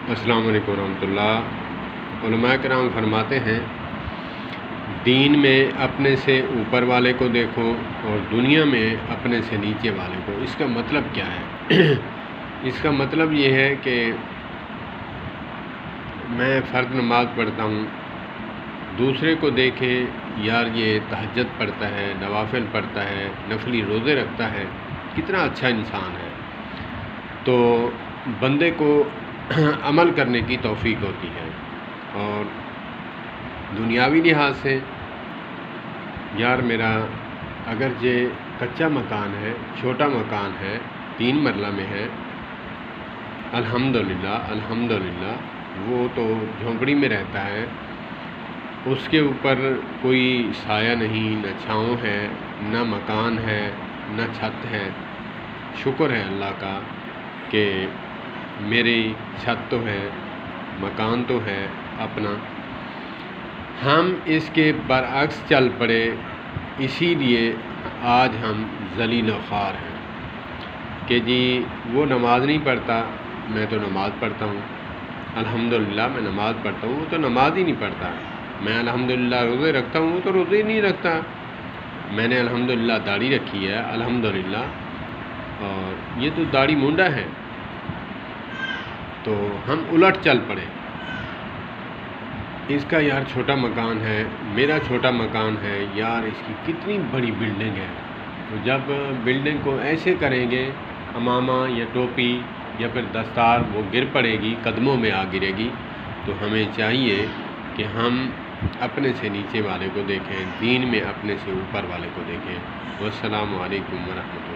السلام علیکم ورحمۃ اللہ۔ علماء کرام فرماتے ہیں دین میں اپنے سے اوپر والے کو دیکھو اور دنیا میں اپنے سے نیچے والے کو۔ اس کا مطلب کیا ہے؟ اس کا مطلب یہ ہے کہ میں فرض نماز پڑھتا ہوں، دوسرے کو دیکھیں یار یہ تہجد پڑھتا ہے، نوافل پڑھتا ہے، نفلی روزے رکھتا ہے، کتنا اچھا انسان ہے، تو بندے کو عمل کرنے کی توفیق ہوتی ہے۔ اور دنیاوی لحاظ سے یار میرا اگرچہ کچا مکان ہے، چھوٹا مکان ہے، 3 مرلہ میں ہے، الحمدللہ وہ تو جھونپڑی میں رہتا ہے، اس کے اوپر کوئی سایہ نہیں، نہ چھاؤں ہے، نہ مکان ہے، نہ چھت ہے۔ شکر ہے اللہ کا کہ میری چھت تو ہے، مکان تو ہے اپنا۔ ہم اس کے برعکس چل پڑے، اسی لیے آج ہم ذلیل و خوار ہیں کہ جی وہ نماز نہیں پڑھتا، میں تو نماز پڑھتا ہوں، الحمدللہ میں نماز پڑھتا ہوں، وہ تو نماز ہی نہیں پڑھتا۔ میں الحمدللہ روزے رکھتا ہوں، وہ تو روزے ہی نہیں رکھتا۔ میں نے الحمدللہ داڑھی رکھی ہے، الحمدللہ، اور یہ تو داڑھی مونڈا ہے۔ تو ہم الٹ چل پڑے، اس کا یار چھوٹا مکان ہے، میرا چھوٹا مکان ہے، یار اس کی کتنی بڑی بلڈنگ ہے۔ تو جب بلڈنگ کو ایسے کریں گے، امامہ یا ٹوپی یا پھر دستار وہ گر پڑے گی، قدموں میں آ گرے گی، تو ہمیں چاہیے کہ ہم اپنے سے نیچے والے کو دیکھیں، دین میں اپنے سے اوپر والے کو دیکھیں۔ والسلام علیکم ورحمۃ اللہ۔